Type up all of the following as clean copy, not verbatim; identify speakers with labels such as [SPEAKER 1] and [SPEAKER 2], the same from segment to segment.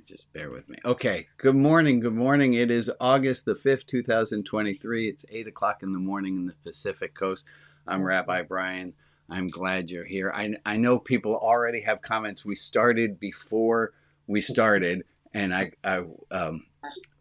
[SPEAKER 1] Just bear with me. Okay. Good morning. Good morning. It is August the 5th, 2023. It's 8 o'clock in the morning in the Pacific Coast. I'm Rabbi Brian. I'm glad you're here. I know people already have comments. We started before we started, and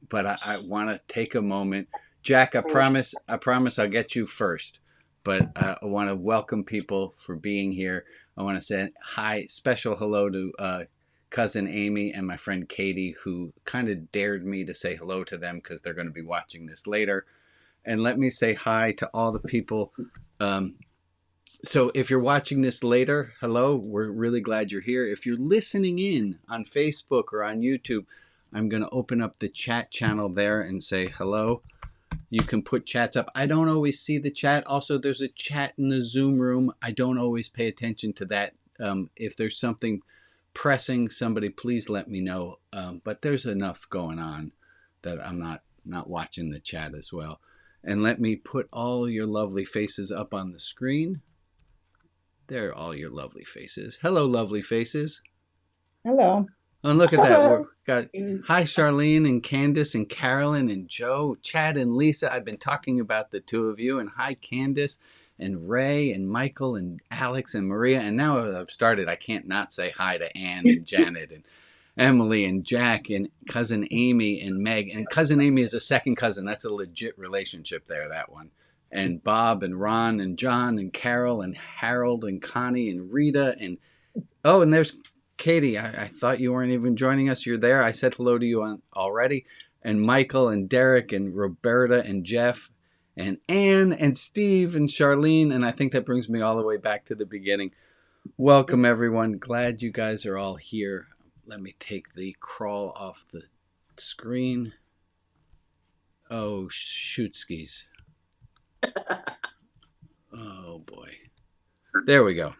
[SPEAKER 1] but I want to take a moment. Jack, I promise I'll get you first. But I want to welcome people for being here. I want to say hi, special hello to cousin Amy and my friend Katie, who kind of dared me to say hello to them because they're going to be watching this later. And let me say hi to all the people. So if you're watching this later, hello, we're really glad you're here. If you're listening in on Facebook or on YouTube, I'm going to open up the chat channel there and say hello. You can put chats up. I don't always see the chat. Also, there's a chat in the Zoom room. I don't always pay attention to that. If there's something pressing, somebody please let me know. But there's enough going on that I'm not watching the chat as well. And let me put all your lovely faces up on the screen. There are all your lovely faces. Hello, lovely faces.
[SPEAKER 2] Hello.
[SPEAKER 1] And look at that. We've got hi, Charlene and Candace and Carolyn and Joe, Chad and Lisa. I've been talking about the two of you. And hi, Candace and Ray and Michael and Alex and Maria. And now I've started, I can't not say hi to Anne and Janet and Emily and Jack and cousin Amy and Meg. And cousin Amy is a second cousin. That's a legit relationship there, that one. And Bob and Ron and John and Carol and Harold and Connie and Rita and oh, and there's Katie. I thought you weren't even joining us. You're there. I said hello to you already. And Michael and Derek and Roberta and Jeff and Anne and Steve and Charlene. And I think that brings me all the way back to the beginning. Welcome, everyone. Glad you guys are all here. Let me take the crawl off the screen. Oh, shoot skis. Oh, boy. There we go.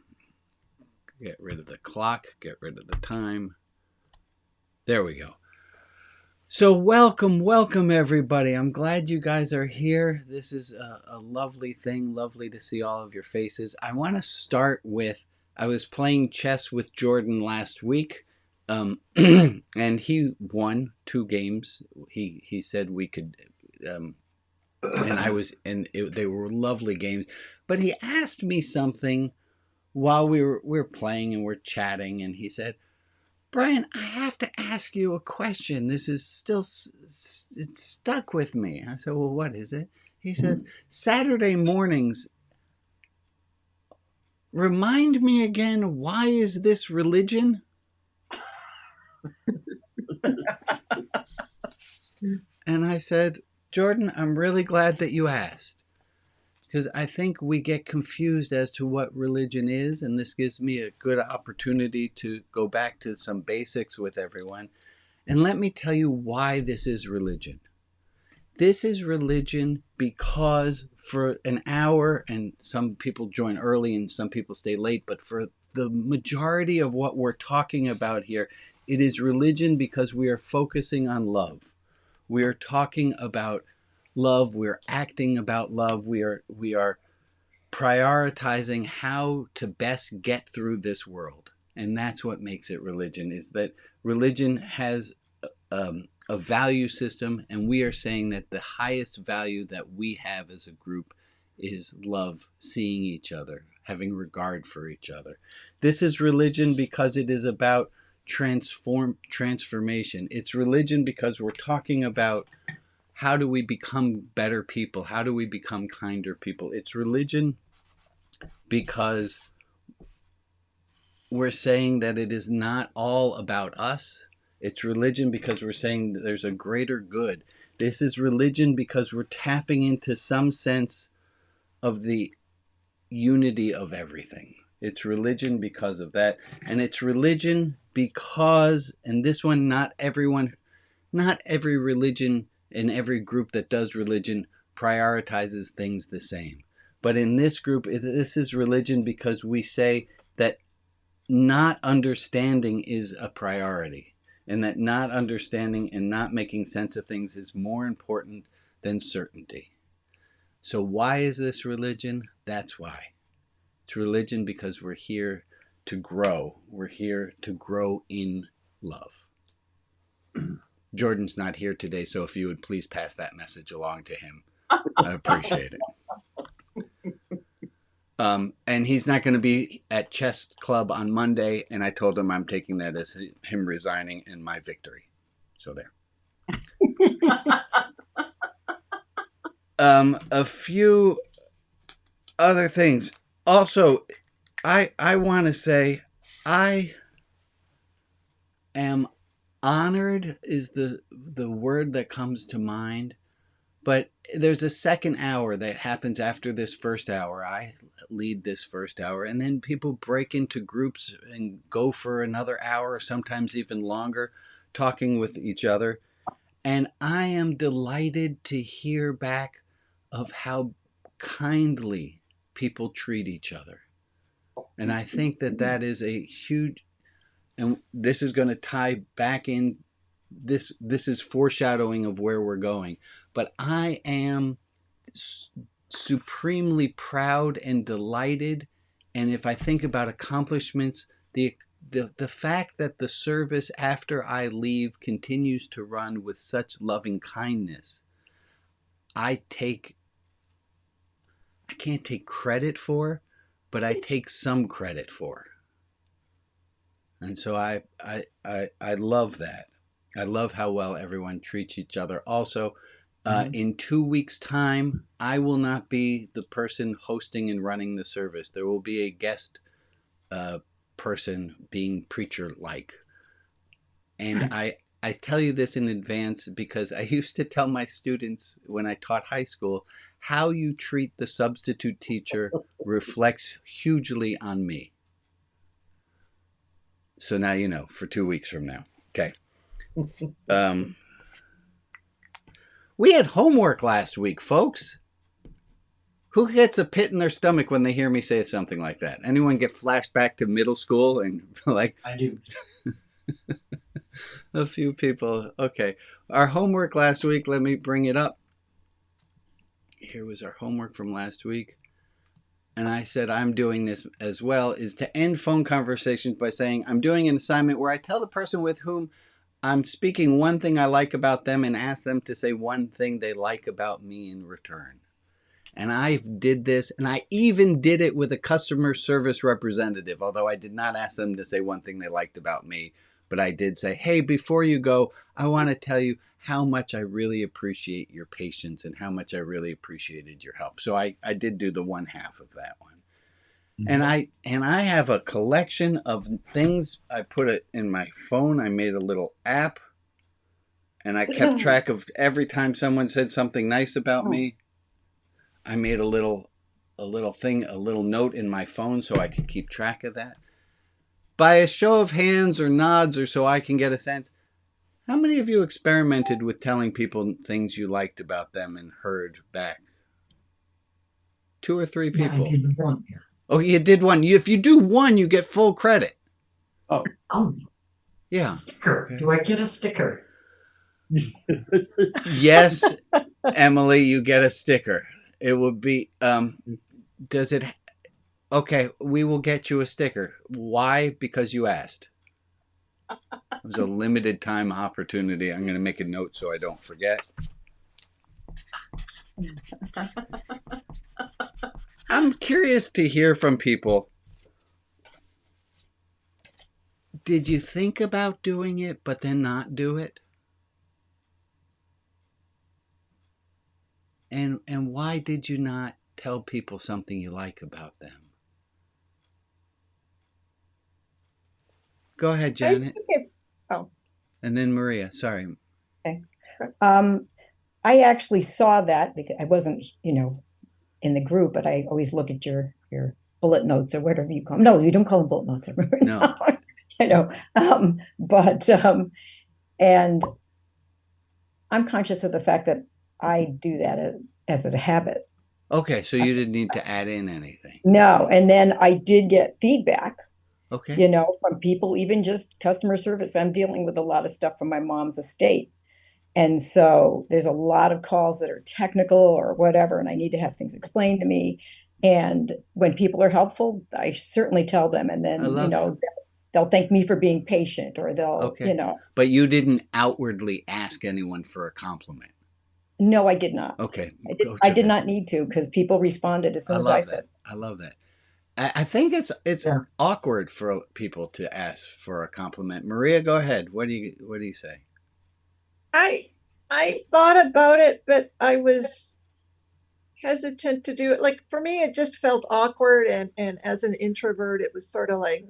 [SPEAKER 1] Get rid of the clock. Get rid of the time. There we go. So welcome everybody. I'm glad you guys are here. This is a lovely thing. Lovely to see all of your faces. I want to start with, I was playing chess with Jordan last week. And he won 2 games. He said we could, they were lovely games. But he asked me something while we were playing and we're chatting, and he said, Brian, I have to ask you a question. This is still it's stuck with me. I said, well, what is it? He said, Saturday mornings, remind me again, why is this religion? And I said, Jordan, I'm really glad that you asked, because I think we get confused as to what religion is, and this gives me a good opportunity to go back to some basics with everyone. And let me tell you why this is religion. This is religion because for an hour, and some people join early and some people stay late, but for the majority of what we're talking about here, it is religion because we are focusing on love. We are talking about love. We're acting about love. We are prioritizing how to best get through this world. And that's what makes it religion, is that religion has a value system, and we are saying that the highest value that we have as a group is love, seeing each other, having regard for each other. This is religion because it is about transformation. It's religion because we're talking about how do we become better people? How do we become kinder people? It's religion because we're saying that it is not all about us. It's religion because we're saying that there's a greater good. This is religion because we're tapping into some sense of the unity of everything. It's religion because of that. And it's religion because, and this one, not every religion and every group that does religion prioritizes things the same. But in this group, this is religion because we say that not understanding is a priority, and that not understanding and not making sense of things is more important than certainty. So why is this religion? That's why. It's religion because we're here to grow. We're here to grow in love. Jordan's not here today, so if you would please pass that message along to him, I appreciate it. And he's not going to be at chess club on Monday, and I told him I'm taking that as him resigning and my victory. So there. A few other things. Also, I want to say I am honored is the word that comes to mind. But there's a second hour that happens after this first hour. I lead this first hour, and then people break into groups and go for another hour, sometimes even longer, talking with each other. And I am delighted to hear back of how kindly people treat each other. And I think that is a huge, and this is going to tie back in. This is foreshadowing of where we're going. But I am supremely proud and delighted. And if I think about accomplishments, the fact that the service after I leave continues to run with such loving kindness, I can't take credit for, but I take some credit for. And so I love that. I love how well everyone treats each other. Also, in 2 weeks' time, I will not be the person hosting and running the service. There will be a guest person being preacher-like. And I tell you this in advance because I used to tell my students when I taught high school, how you treat the substitute teacher reflects hugely on me. So now you know, for 2 weeks from now. Okay. We had homework last week, folks. Who gets a pit in their stomach when they hear me say something like that? Anyone get flashed back to middle school and like?
[SPEAKER 2] I do.
[SPEAKER 1] A few people. Okay. Our homework last week, let me bring it up. Here was our homework from last week. And I said I'm doing this as well, is to end phone conversations by saying I'm doing an assignment where I tell the person with whom I'm speaking one thing I like about them and ask them to say one thing they like about me in return. And I did this, and I even did it with a customer service representative, although I did not ask them to say one thing they liked about me. But I did say, hey, before you go, I want to tell you how much I really appreciate your patience and how much I really appreciated your help. So I did do the one half of that one. And I have a collection of things. I put it in my phone. I made a little app, and I kept track of every time someone said something nice about me. I made a little note in my phone so I could keep track of that. By a show of hands or nods or so I can get a sense, how many of you experimented with telling people things you liked about them and heard back? 2 or 3 people.
[SPEAKER 2] Yeah, I did one.
[SPEAKER 1] Oh, you did one. If you do one, you get full credit.
[SPEAKER 2] Oh.
[SPEAKER 1] Yeah.
[SPEAKER 2] Sticker. Okay. Do I get a sticker?
[SPEAKER 1] Yes, Emily, you get a sticker. It would be, does it, okay, we will get you a sticker. Why? Because you asked. It was a limited time opportunity. I'm going to make a note so I don't forget. I'm curious to hear from people. Did you think about doing it, but then not do it? And why did you not tell people something you like about them? Go ahead, Janet.
[SPEAKER 3] I think it's,
[SPEAKER 1] and then Maria. Sorry.
[SPEAKER 3] Okay. I actually saw that because I wasn't, in the group, but I always look at your bullet notes or whatever you call them. No, you don't call them bullet notes. I remember.
[SPEAKER 1] No.
[SPEAKER 3] And I'm conscious of the fact that I do that as a habit.
[SPEAKER 1] Okay, so you didn't need to add in anything.
[SPEAKER 3] No, and then I did get feedback.
[SPEAKER 1] Okay.
[SPEAKER 3] From people, even just customer service. I'm dealing with a lot of stuff from my mom's estate. And so there's a lot of calls that are technical or whatever, and I need to have things explained to me. And when people are helpful, I certainly tell them. And then, they'll thank me for being patient, or they'll,
[SPEAKER 1] Okay. But you didn't outwardly ask anyone for a compliment.
[SPEAKER 3] No, I did not.
[SPEAKER 1] Okay.
[SPEAKER 3] I did not need to, because people responded as soon as I said.
[SPEAKER 1] I love that. I think it's
[SPEAKER 2] Yeah.
[SPEAKER 1] awkward for people to ask for a compliment. Maria, go ahead. What do you say?
[SPEAKER 4] I thought about it, but I was hesitant to do it. Like for me, it just felt awkward, and as an introvert, it was sort of like,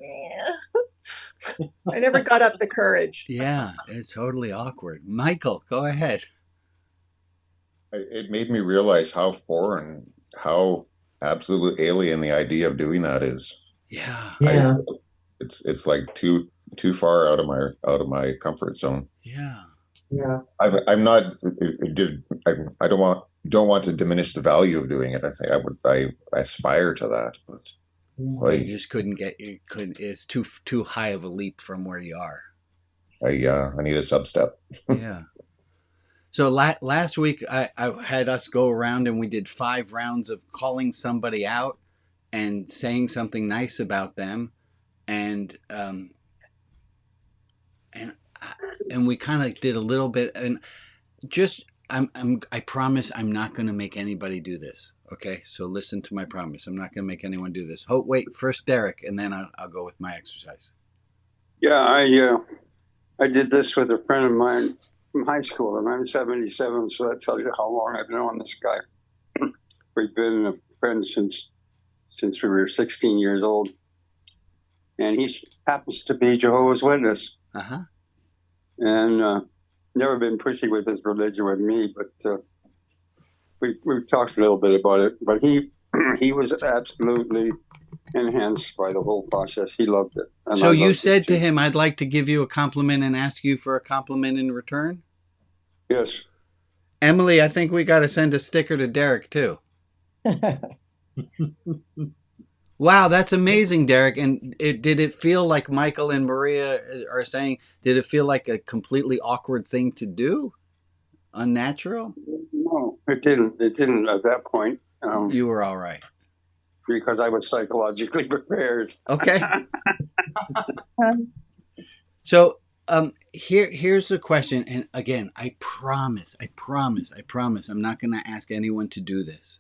[SPEAKER 4] I never got up the courage.
[SPEAKER 1] Yeah, it's totally awkward. Michael, go ahead.
[SPEAKER 5] It made me realize how foreign, how absolute alien the idea of doing that is.
[SPEAKER 1] Yeah.
[SPEAKER 2] Yeah.
[SPEAKER 5] It's like too far out of my comfort zone.
[SPEAKER 1] Yeah.
[SPEAKER 2] Yeah.
[SPEAKER 5] I'm not. I don't want to diminish the value of doing it. I think I aspire to that, but
[SPEAKER 1] You just couldn't. It's too high of a leap from where you are.
[SPEAKER 5] I need a sub-step.
[SPEAKER 1] Yeah. So last week I had us go around and we did 5 rounds of calling somebody out and saying something nice about them, and we kind of did a little bit, and just I promise I'm not going to make anybody do this. Okay, so listen to my promise. I'm not going to make anyone do this. Wait, first Derek, and then I'll go with my exercise.
[SPEAKER 6] Yeah, I did this with a friend of mine from high school, and I'm 77, so that tells you how long I've known this guy. We've been friends since we were 16 years old, and he happens to be Jehovah's Witness. And never been pushy with his religion with me, but we've talked a little bit about it. But he was absolutely enhanced by the whole process. He loved it. And
[SPEAKER 1] so you said to him, "I'd like to give you a compliment and ask you for a compliment in return?"
[SPEAKER 6] Yes.
[SPEAKER 1] Emily, I think we got to send a sticker to Derek too. Wow, that's amazing, Derek. And did it feel like Michael and Maria are saying, did it feel like a completely awkward thing to do? Unnatural?
[SPEAKER 6] No, it didn't. It didn't at that point.
[SPEAKER 1] You were all right.
[SPEAKER 6] Because I was psychologically prepared.
[SPEAKER 1] Okay. So here's the question. And again, I promise, I'm not going to ask anyone to do this.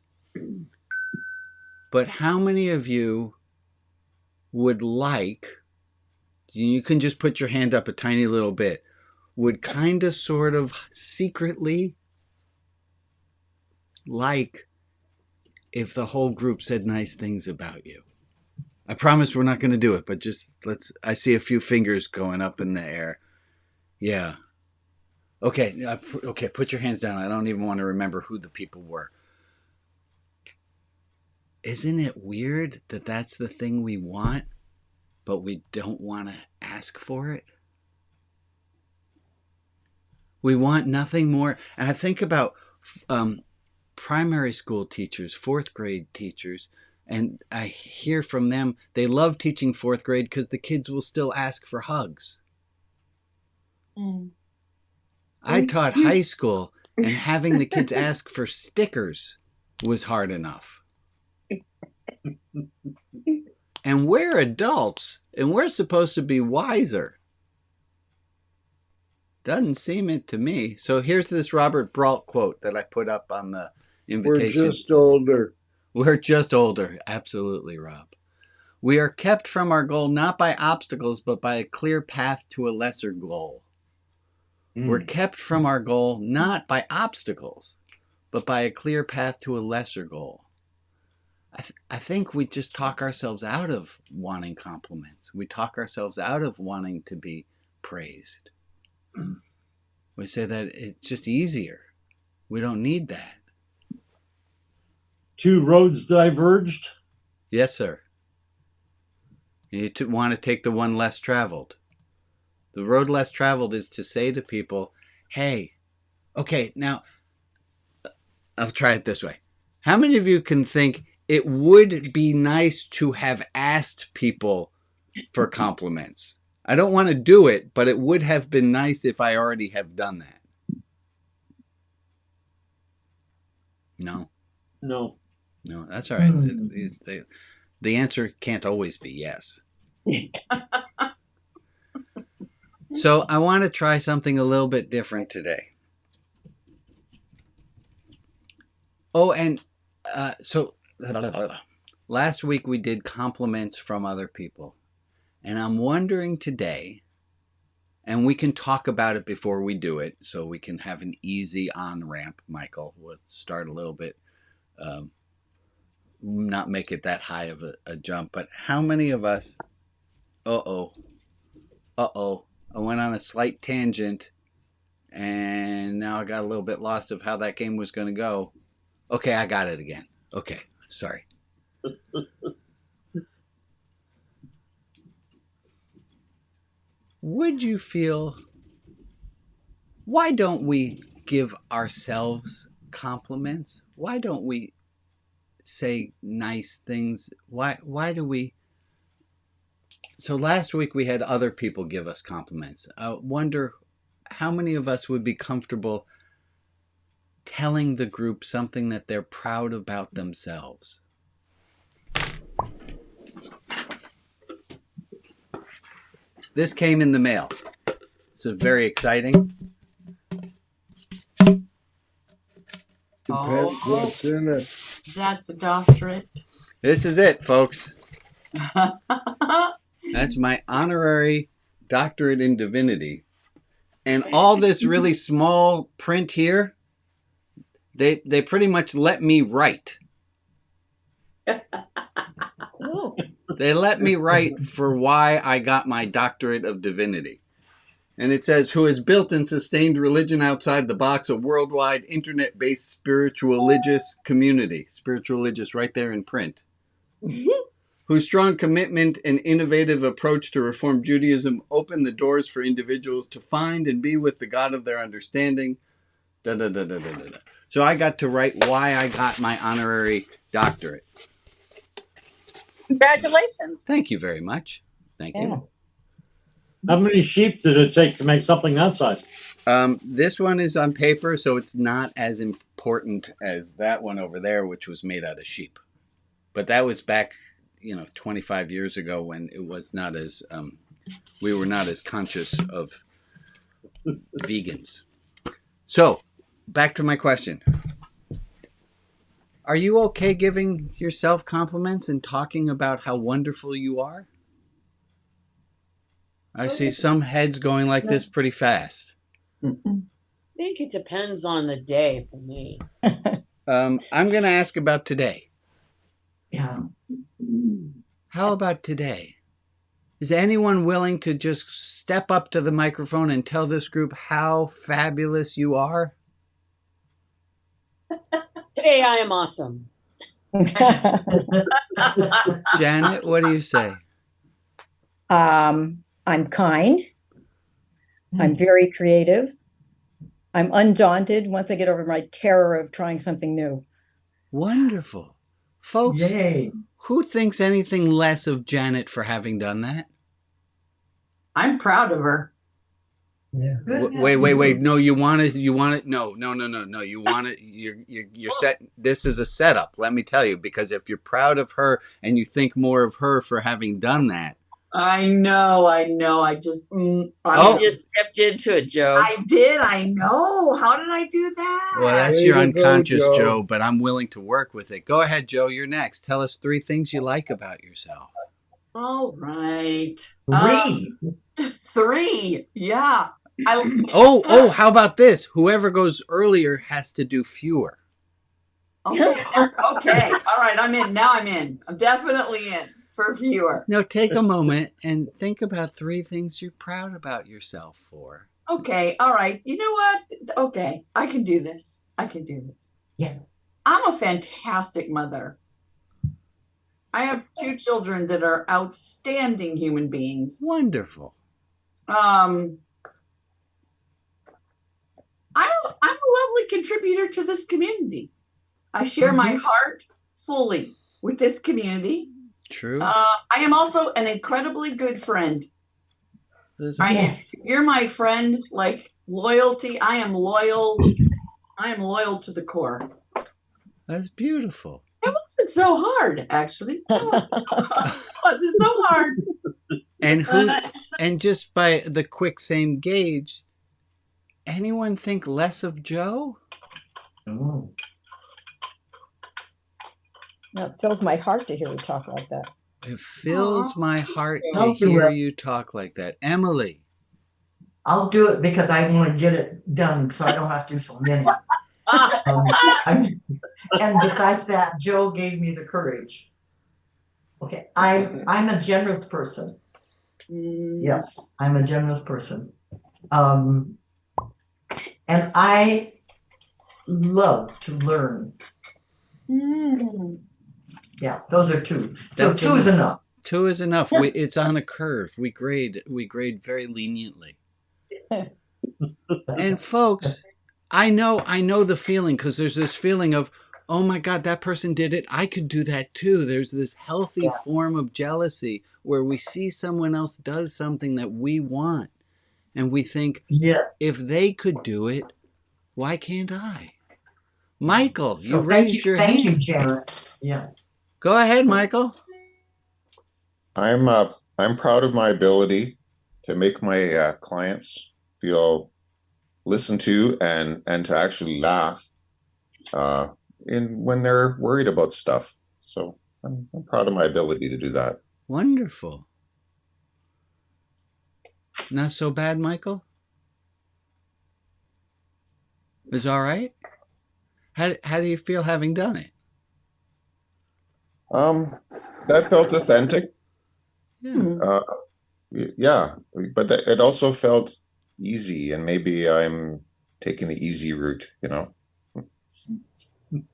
[SPEAKER 1] But how many of you would like, you can just put your hand up a tiny little bit, would kind of sort of secretly like if the whole group said nice things about you? I promise we're not going to do it, but just I see a few fingers going up in the air. Yeah. Okay, put your hands down. I don't even want to remember who the people were. Isn't it weird that that's the thing we want, but we don't want to ask for it? We want nothing more. And I think about primary school teachers, 4th grade teachers, and I hear from them, they love teaching 4th grade because the kids will still ask for hugs. I taught high school, and having the kids ask for stickers was hard enough. And we're adults, and we're supposed to be wiser. Doesn't seem it to me. So here's this Robert Brault quote that I put up on the invitation.
[SPEAKER 7] We're just older.
[SPEAKER 1] We're just older. Absolutely, Rob. We are kept from our goal not by obstacles, but by a clear path to a lesser goal. We're kept from our goal not by obstacles, but by a clear path to a lesser goal. I think we just talk ourselves out of wanting compliments. We talk ourselves out of wanting to be praised. We say that it's just easier. We don't need that.
[SPEAKER 7] 2 roads diverged?
[SPEAKER 1] Yes, sir. You want to take the one less traveled. The road less traveled is to say to people, hey, okay, now, I'll try it this way. How many of you can think it would be nice to have asked people for compliments? I don't want to do it, but it would have been nice if I already have done that. No?
[SPEAKER 7] No.
[SPEAKER 1] No, that's all right. The answer can't always be yes. So I want to try something a little bit different today. Oh, and so last week we did compliments from other people. And I'm wondering today, and we can talk about it before we do it, so we can have an easy on-ramp, Michael. We'll start a little bit, not make it that high of a jump, but how many of us, I went on a slight tangent, and now I got a little bit lost of how that game was going to go. Okay, I got it again. Okay, sorry. Would you feel, why don't we give ourselves compliments? Why don't we say nice things? Why do we? So last week we had other people give us compliments. I wonder how many of us would be comfortable telling the group something that they're proud about themselves. This came in the mail. It's very exciting.
[SPEAKER 2] Oh,
[SPEAKER 7] What's in it?
[SPEAKER 2] is that the doctorate?
[SPEAKER 1] This is it, folks. That's my honorary doctorate in divinity. And all this really small print here, they pretty much let me write.
[SPEAKER 2] Oh.
[SPEAKER 1] They let me write for why I got my doctorate of divinity. And it says, who has built and sustained religion outside the box, a worldwide internet-based spiritual religious community. Spiritual religious right there in print. Whose strong commitment and innovative approach to Reform Judaism opened the doors for individuals to find and be with the God of their understanding. Da, da, da, da, da, da. So I got to write why I got my honorary doctorate.
[SPEAKER 8] Congratulations.
[SPEAKER 1] Thank you very much. Thank you.
[SPEAKER 7] How many sheep did it take to make something that size?
[SPEAKER 1] This one is on paper, so it's not as important as that one over there, which was made out of sheep. But that was back, 25 years ago when it was not as, we were not as conscious of vegans. So, back to my question. Are you okay giving yourself compliments and talking about how wonderful you are? I see some heads going like this pretty fast.
[SPEAKER 9] I think it depends on the day for me.
[SPEAKER 1] I'm going to ask about today.
[SPEAKER 2] Yeah.
[SPEAKER 1] How about today? Is anyone willing to just step up to the microphone and tell this group how fabulous you are?
[SPEAKER 9] Today I am awesome.
[SPEAKER 1] Janet, what do you say?
[SPEAKER 3] I'm kind. I'm very creative. I'm undaunted once I get over my terror of trying something new.
[SPEAKER 1] Wonderful. Folks,
[SPEAKER 2] Yay.
[SPEAKER 1] who thinks anything less of Janet for having done that?
[SPEAKER 2] I'm proud of her. Yeah.
[SPEAKER 1] Wait. No, you want it. No. You want it. You're set. This is a setup. Let me tell you, because if you're proud of her and you think more of her for having done that.
[SPEAKER 2] I know. I just.
[SPEAKER 9] You just stepped into it, Joe.
[SPEAKER 2] I did. I know. How did I do that?
[SPEAKER 1] Well, that's
[SPEAKER 7] Way
[SPEAKER 1] your
[SPEAKER 7] to go,
[SPEAKER 1] unconscious,
[SPEAKER 7] Joe.
[SPEAKER 1] Joe, but I'm willing to work with it. Go ahead, Joe. You're next. Tell us 3 things you like about yourself.
[SPEAKER 2] All right.
[SPEAKER 10] 3.
[SPEAKER 2] Yeah.
[SPEAKER 1] How about this? Whoever goes earlier has to do fewer.
[SPEAKER 2] Okay. Okay. All right. I'm in. Now I'm in. I'm definitely in for viewer.
[SPEAKER 1] Now take a moment and think about 3 things you're proud about yourself for.
[SPEAKER 2] Okay. All right. You know what? Okay. I can do this. Yeah. I'm a fantastic mother. I have 2 children that are outstanding human beings.
[SPEAKER 1] Wonderful.
[SPEAKER 2] I'm a lovely contributor to this community. I share my heart fully with this community.
[SPEAKER 1] True.
[SPEAKER 2] I am also an incredibly good friend.
[SPEAKER 1] Yes.
[SPEAKER 2] You're my friend, like loyalty. I am loyal to the core.
[SPEAKER 1] That's beautiful.
[SPEAKER 2] It wasn't so hard, actually. It wasn't so hard.
[SPEAKER 1] And just by the quick same gauge, anyone think less of Joe?
[SPEAKER 3] No, it fills my heart to hear you talk like that.
[SPEAKER 1] It fills my heart to
[SPEAKER 8] I'll do
[SPEAKER 1] hear
[SPEAKER 8] it.
[SPEAKER 1] you talk like that. Emily.
[SPEAKER 8] I'll do it because I want to get it done so I don't have to do so many. And besides that, Joe gave me the courage. Okay, I'm a generous person. Yes, I'm a generous person. And I love to learn. Yeah, those are two. So
[SPEAKER 1] That's
[SPEAKER 8] two is enough.
[SPEAKER 1] 2 is enough. It's on a curve. We grade very leniently. And folks, I know the feeling, because there's this feeling of, oh my God, that person did it. I could do that too. There's this healthy form of jealousy where we see someone else does something that we want, and we think,
[SPEAKER 8] Yes.
[SPEAKER 1] if they could do it, why can't I? Michael,
[SPEAKER 8] So
[SPEAKER 1] you raised your hand.
[SPEAKER 8] Thank you, Janet. Yeah.
[SPEAKER 1] Go ahead, Michael.
[SPEAKER 5] I'm proud of my ability to make my clients feel listened to and to actually laugh when they're worried about stuff. So I'm proud of my ability to do that.
[SPEAKER 1] Wonderful. Not so bad, Michael? Is all right? How do you feel having done it?
[SPEAKER 5] That felt authentic.
[SPEAKER 1] Yeah.
[SPEAKER 5] Yeah, but it also felt easy, and maybe I'm taking the easy route, you know.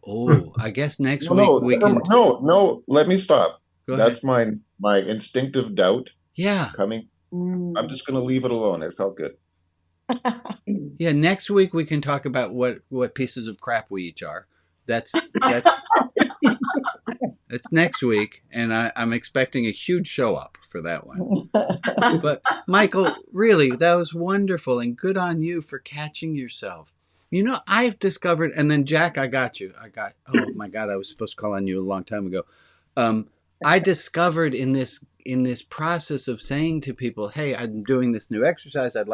[SPEAKER 1] Oh, I guess next
[SPEAKER 5] No,
[SPEAKER 1] week we can.
[SPEAKER 5] No. Let me stop.
[SPEAKER 1] Go
[SPEAKER 5] That's
[SPEAKER 1] ahead.
[SPEAKER 5] my instinctive doubt.
[SPEAKER 1] Yeah.
[SPEAKER 5] Coming. I'm just going to leave it alone. It felt good.
[SPEAKER 1] Yeah. Next week we can talk about what pieces of crap we each are. That's next week, and I'm expecting a huge show up for that one. But Michael, really, that was wonderful, and good on you for catching yourself. You know, I've discovered, and then Jack, I got you. Oh my God, I was supposed to call on you a long time ago. I discovered in this process of saying to people, "Hey, I'm doing this new exercise. I'm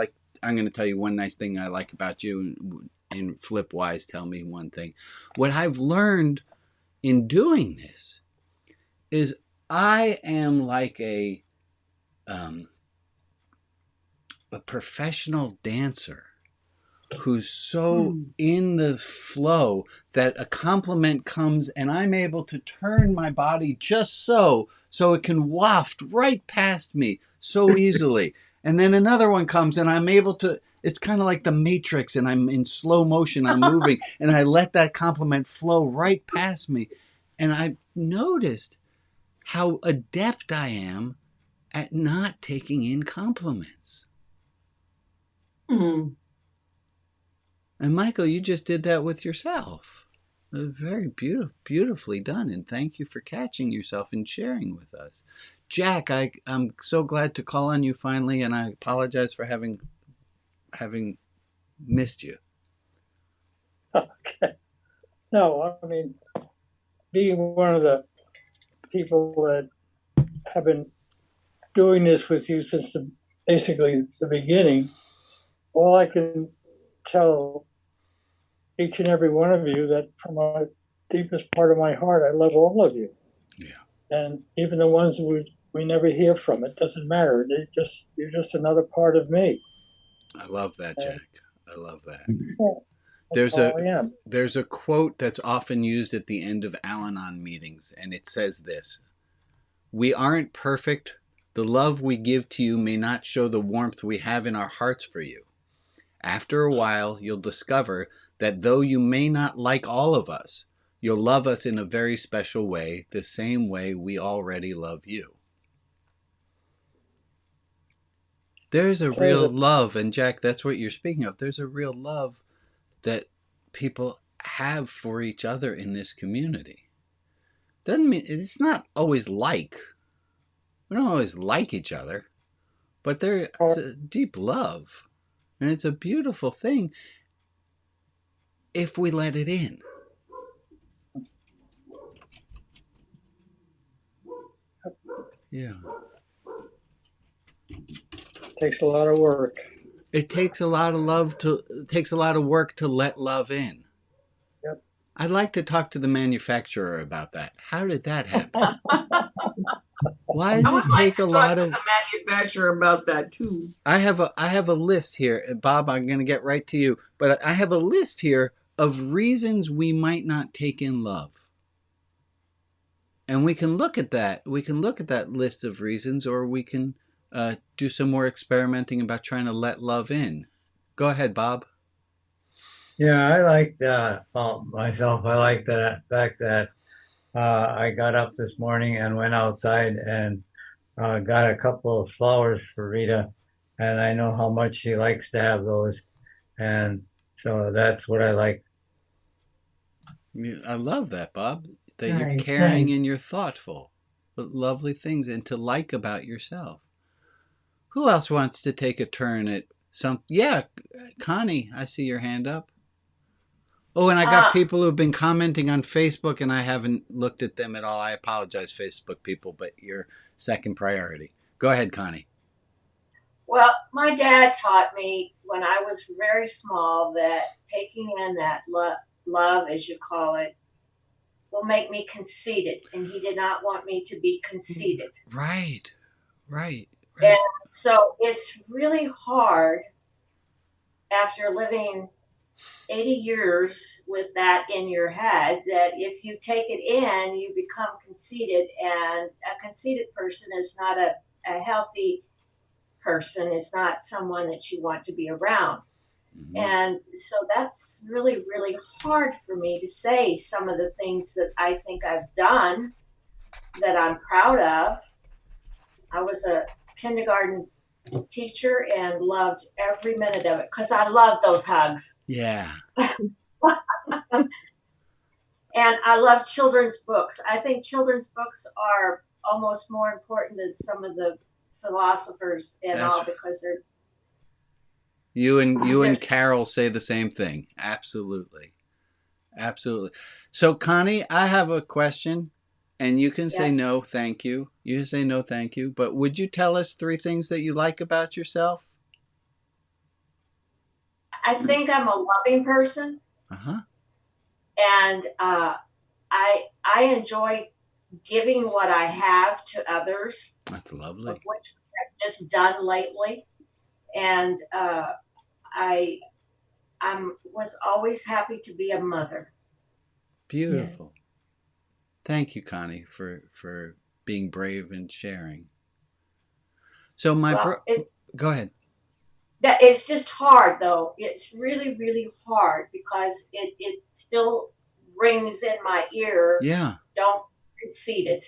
[SPEAKER 1] going to tell you one nice thing I like about you, and flip wise, tell me one thing." What I've learned in doing this is I am like a professional dancer who's so in the flow that a compliment comes and I'm able to turn my body just so it can waft right past me so easily. And then another one comes and I'm able to, it's kind of like the Matrix, and I'm in slow motion, I'm moving, and I let that compliment flow right past me. And I noticed how adept I am at not taking in compliments. And Michael, you just did that with yourself. It was very beautifully done, and thank you for catching yourself and sharing with us. Jack, I'm so glad to call on you finally, and I apologize for having missed you.
[SPEAKER 10] Okay. No, I mean, being one of the people that have been doing this with you since basically the beginning, all I can tell each and every one of you that from the deepest part of my heart, I love all of you.
[SPEAKER 1] Yeah.
[SPEAKER 10] And even the ones we never hear from, it doesn't matter. You're just another part of me.
[SPEAKER 1] I love that, Jack. I love that.
[SPEAKER 10] Yeah,
[SPEAKER 1] There's a quote that's often used at the end of Al-Anon meetings, and it says this: "We aren't perfect. The love we give to you may not show the warmth we have in our hearts for you. After a while, you'll discover that though you may not like all of us, you'll love us in a very special way, the same way we already love you." There's a real love, and Jack, that's what you're speaking of. There's a real love that people have for each other in this community. Doesn't mean it's not always like. We don't always like each other, but there's a deep love, and it's a beautiful thing if we let it in. Yeah.
[SPEAKER 10] Takes a lot of work.
[SPEAKER 1] It takes a lot of work to let love in.
[SPEAKER 10] Yep.
[SPEAKER 1] I'd like to talk to the manufacturer about that. How did that happen? Why does
[SPEAKER 2] I would
[SPEAKER 1] it
[SPEAKER 2] like
[SPEAKER 1] take
[SPEAKER 2] to
[SPEAKER 1] a
[SPEAKER 2] talk
[SPEAKER 1] lot
[SPEAKER 2] to
[SPEAKER 1] of...
[SPEAKER 2] the manufacturer about that too.
[SPEAKER 1] I have a list here, Bob. I'm going to get right to you, but I have a list here of reasons we might not take in love, and we can look at that. We can look at that list of reasons, or we can do some more experimenting about trying to let love in. Go ahead, Bob.
[SPEAKER 11] Yeah, I like that myself. I like the fact that I got up this morning and went outside and got a couple of flowers for Rita, and I know how much she likes to have those, and so that's what I like.
[SPEAKER 1] I love that, Bob. That you're
[SPEAKER 8] Right,
[SPEAKER 1] caring
[SPEAKER 8] thanks.
[SPEAKER 1] and you're thoughtful. But lovely things and to like about yourself. Who else wants to take a turn at some? Yeah, Connie, I see your hand up. Oh, and I got people who've been commenting on Facebook and I haven't looked at them at all. I apologize, Facebook people, but you're second priority. Go ahead, Connie.
[SPEAKER 12] Well, my dad taught me when I was very small that taking in that love, as you call it, will make me conceited. And he did not want me to be conceited.
[SPEAKER 1] Right.
[SPEAKER 12] And so it's really hard after living 80 years with that in your head that if you take it in, you become conceited. And a conceited person is not a healthy person. It's not someone that you want to be around. Mm-hmm. And so that's really, really hard for me to say some of the things that I think I've done that I'm proud of. I was a kindergarten teacher and loved every minute of it because I love those hugs.
[SPEAKER 1] Yeah.
[SPEAKER 12] And I love children's books. I think children's books are almost more important than some of the philosophers and all because they're...
[SPEAKER 1] You and Carol say the same thing. Absolutely. So, Connie, I have a question. And you can say no, thank you. You can say no, thank you. But would you tell us 3 things that you like about yourself?
[SPEAKER 12] I think I'm a loving person.
[SPEAKER 1] Uh-huh.
[SPEAKER 12] And I enjoy giving what I have to others.
[SPEAKER 1] That's lovely.
[SPEAKER 12] Of which I've just done lately. And I was always happy to be a mother.
[SPEAKER 1] Beautiful. Yeah. Thank you, Connie, for being brave and sharing. So go ahead.
[SPEAKER 12] It's just hard, though. It's really, really hard because it still rings in my ear.
[SPEAKER 1] Yeah.
[SPEAKER 12] Don't concede it.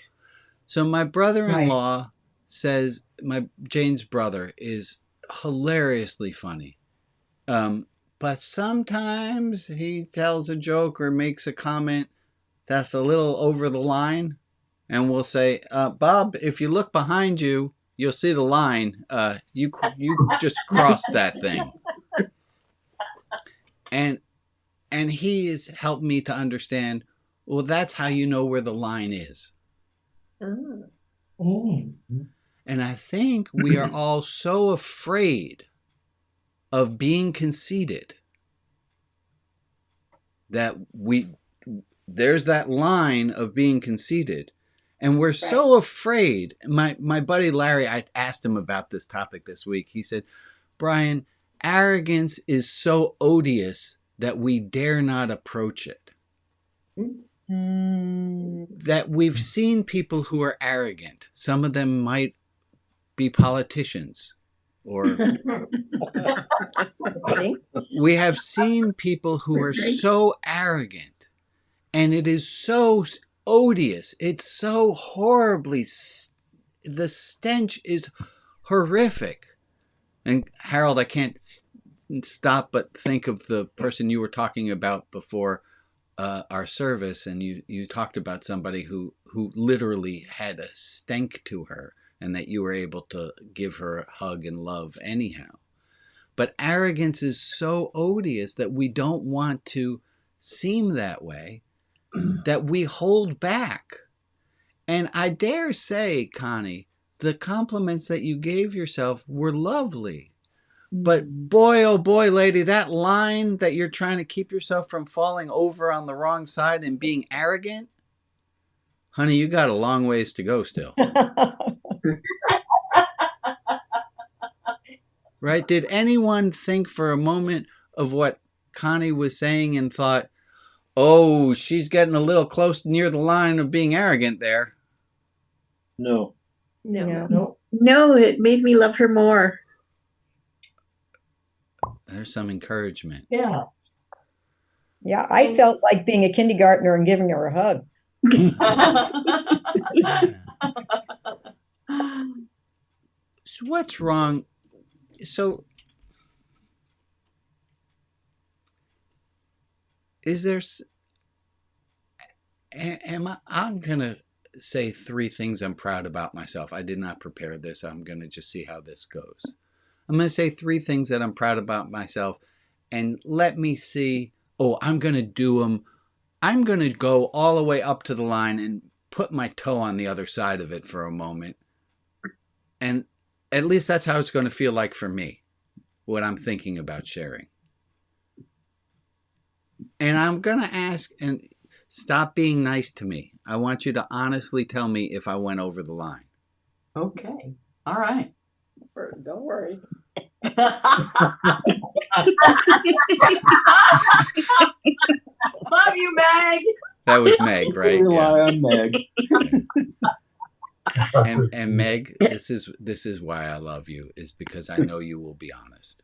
[SPEAKER 1] So my brother-in-law says Jane's brother is hilariously funny. But sometimes he tells a joke or makes a comment that's a little over the line, and we'll say, Bob, if you look behind you, you'll see the line. You just crossed that thing. And he has helped me to understand, well, that's how you know where the line is.
[SPEAKER 8] Oh.
[SPEAKER 1] And I think we are all so afraid of being conceited that there's that line of being conceited, and we're so afraid. My buddy Larry, I asked him about this topic this week. He said, Brian, arrogance is so odious that we dare not approach it. That we've seen people who are arrogant. Some of them might be politicians, or we have seen people who are so arrogant. And it is so odious. It's so horribly, the stench is horrific. And Harold, I can't stop but think of the person you were talking about before our service. And you talked about somebody who literally had a stank to her and that you were able to give her a hug and love anyhow. But arrogance is so odious that we don't want to seem that way, that we hold back. And I dare say, Connie, the compliments that you gave yourself were lovely. But boy, oh boy, lady, that line that you're trying to keep yourself from falling over on the wrong side and being arrogant, honey, you got a long ways to go still. Right? Did anyone think for a moment of what Connie was saying and thought, oh, she's getting a little close near the line of being arrogant there?
[SPEAKER 7] No.
[SPEAKER 13] No, it made me love her more.
[SPEAKER 1] There's some encouragement.
[SPEAKER 8] Yeah.
[SPEAKER 3] Yeah, I felt like being a kindergartner and giving her a hug.
[SPEAKER 1] So what's wrong? So is there, I'm going to say 3 things I'm proud about myself. I did not prepare this. I'm going to just see how this goes. I'm going to say 3 things that I'm proud about myself, and let me see. Oh, I'm going to do them. I'm going to go all the way up to the line and put my toe on the other side of it for a moment. And at least that's how it's going to feel like for me, what I'm thinking about sharing. And I'm going to ask, and stop being nice to me. I want you to honestly tell me if I went over the line.
[SPEAKER 2] Okay. All right.
[SPEAKER 9] Don't worry.
[SPEAKER 2] Love you, Meg.
[SPEAKER 1] That was Meg, right?
[SPEAKER 7] Rely on Meg.
[SPEAKER 1] And Meg, this is why I love you, is because I know you will be honest.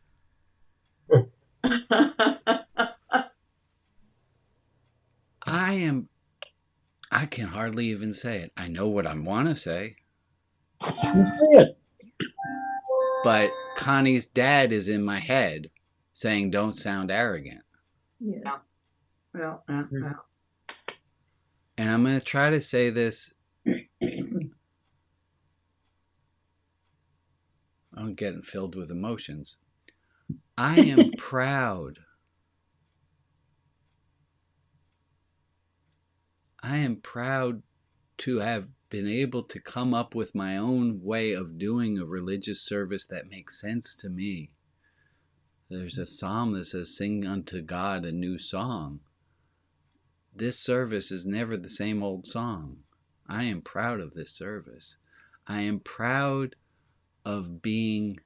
[SPEAKER 1] I can hardly even say it. I know what I want to say. But Connie's dad is in my head saying, don't sound arrogant.
[SPEAKER 2] Yeah. Well.
[SPEAKER 1] And I'm going to try to say this. I'm getting filled with emotions. I am proud. I am proud to have been able to come up with my own way of doing a religious service that makes sense to me. There's a psalm that says, sing unto God a new song. This service is never the same old song. I am proud of this service. I am proud of being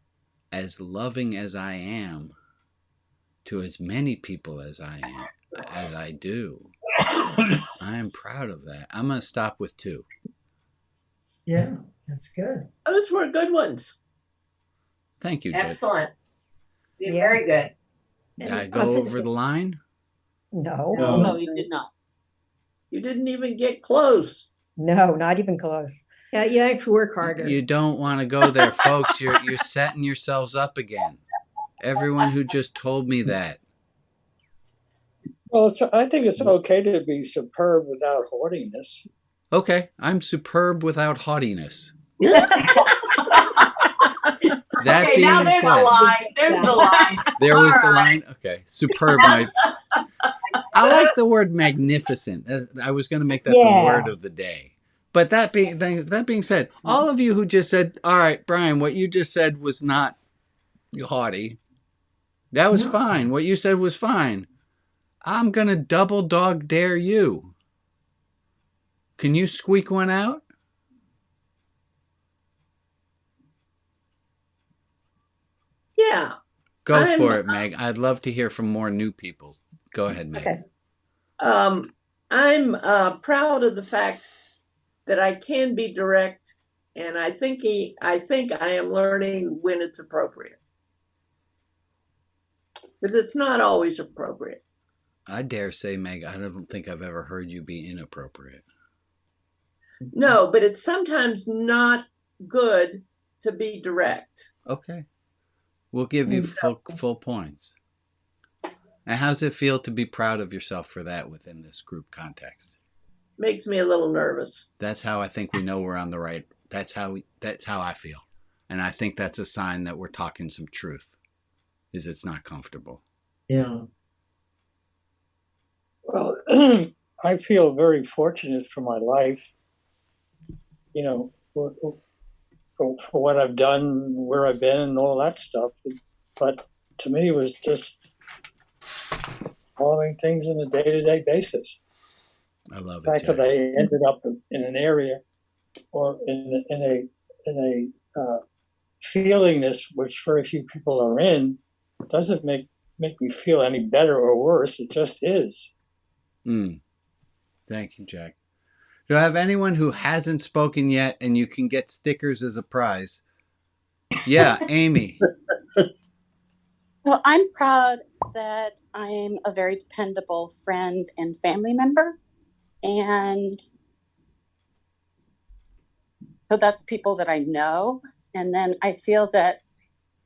[SPEAKER 1] as loving as I am to as many people as I do. I am proud of that. I'm going to stop with 2.
[SPEAKER 8] Yeah, that's good.
[SPEAKER 9] Those were good ones.
[SPEAKER 1] Thank you, Judge.
[SPEAKER 12] Excellent. You're very good.
[SPEAKER 1] Did I go over the line?
[SPEAKER 3] No.
[SPEAKER 9] No, you did not. You didn't even get close.
[SPEAKER 3] No, not even close.
[SPEAKER 13] Yeah, you have to work harder.
[SPEAKER 1] You don't want to go there, folks. You're setting yourselves up again. Everyone who just told me that.
[SPEAKER 10] Well, I think it's okay to be superb without haughtiness.
[SPEAKER 1] Okay, I'm superb without haughtiness. That
[SPEAKER 2] okay, now there's the line. There's the line.
[SPEAKER 1] There was the line? Okay. Superb. I like the word magnificent. I was going to make that the word of the day. But that being said, all of you who just said, all right, Brian, what you just said was not haughty. That was fine. What you said was fine. I'm going to double dog dare you. Can you squeak one out?
[SPEAKER 9] Yeah.
[SPEAKER 1] Go for it, Meg. I'd love to hear from more new people. Go ahead, Meg.
[SPEAKER 3] Okay.
[SPEAKER 9] I'm proud of the fact that I can be direct, and I think I am learning when it's appropriate. Because it's not always appropriate.
[SPEAKER 1] I dare say, Meg, I don't think I've ever heard you be inappropriate.
[SPEAKER 9] No, but it's sometimes not good to be direct.
[SPEAKER 1] Okay. We'll give you full points. And how's it feel to be proud of yourself for that within this group context?
[SPEAKER 9] Makes me a little nervous.
[SPEAKER 1] That's how I think we know we're on the right. That's how I feel. And I think that's a sign that we're talking some truth. Is it's not comfortable.
[SPEAKER 8] Yeah.
[SPEAKER 10] Well, I feel very fortunate for my life. You know, for what I've done, where I've been, and all that stuff. But to me, it was just following things on a day-to-day basis.
[SPEAKER 1] I love
[SPEAKER 10] The
[SPEAKER 1] it.
[SPEAKER 10] fact that I ended up in an area or in a feeling this, which very few people are in, doesn't make me feel any better or worse. It just is.
[SPEAKER 1] Thank you, Jack. Do I have anyone who hasn't spoken yet and you can get stickers as a prize? Yeah, Amy.
[SPEAKER 14] Well, I'm proud that I'm a very dependable friend and family member. And so that's people that I know. And then I feel that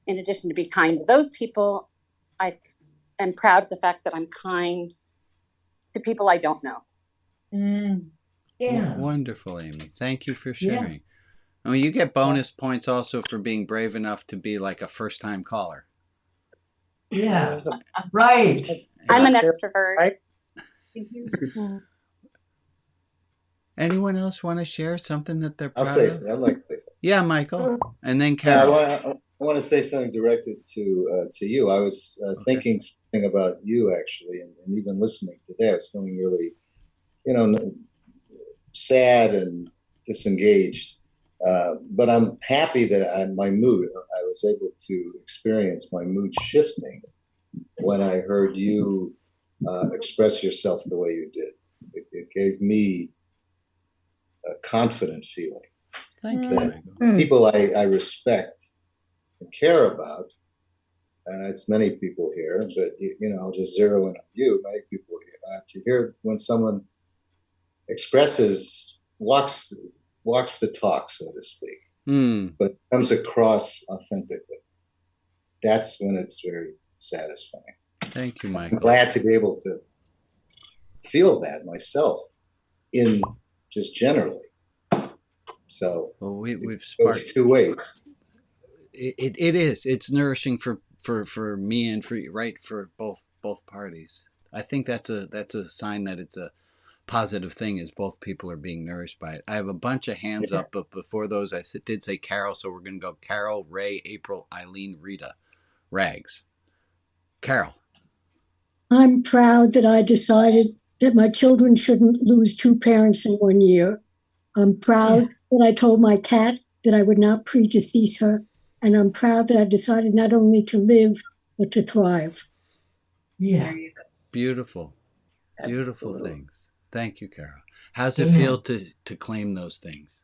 [SPEAKER 14] in addition to be kind to those people, I am proud of the fact that I'm kind to people I don't know.
[SPEAKER 8] Yeah.
[SPEAKER 1] Wonderful, Amy. Thank you for sharing. Yeah. I mean, you get bonus points also for being brave enough to be like a first-time caller.
[SPEAKER 8] Yeah, right.
[SPEAKER 14] I'm an extrovert.
[SPEAKER 10] Right?
[SPEAKER 1] Anyone else want to share something that they're proud
[SPEAKER 15] I'll say
[SPEAKER 1] of?
[SPEAKER 15] something. I'd like to say something.
[SPEAKER 1] Yeah, Michael. And then Carol.
[SPEAKER 15] I want to say something directed to you. I was thinking something about you, actually, and even listening today. I was feeling really, sad and disengaged. But I'm happy that my mood, I was able to experience my mood shifting when I heard you express yourself the way you did. It gave me a confident feeling.
[SPEAKER 1] Thank you,
[SPEAKER 15] that people I respect and care about, and it's many people here, but I'll just zero in on you, many people here, to hear when someone expresses, walks the talk, so to speak, but comes across authentically. That's when it's very satisfying.
[SPEAKER 1] Thank you, Michael.
[SPEAKER 15] I'm glad to be able to feel that myself in just generally. So
[SPEAKER 1] we've sparked
[SPEAKER 15] those two ways.
[SPEAKER 1] It is. It's nourishing for me and for you, right? For both parties. I think that's a sign that it's a positive thing, is both people are being nourished by it. I have a bunch of hands up, but before those, I did say Carol, so we're going to go Carol, Ray, April, Eileen, Rita, Rags. Carol.
[SPEAKER 16] I'm proud that I decided that my children shouldn't lose two parents in 1 year. I'm proud that I told my cat that I would not predecease her. And I'm proud that I decided not only to live, but to thrive.
[SPEAKER 8] Yeah.
[SPEAKER 9] There you go.
[SPEAKER 1] Beautiful. Beautiful
[SPEAKER 9] Absolutely.
[SPEAKER 1] Things. Thank you, Carol. How's it feel to claim those things?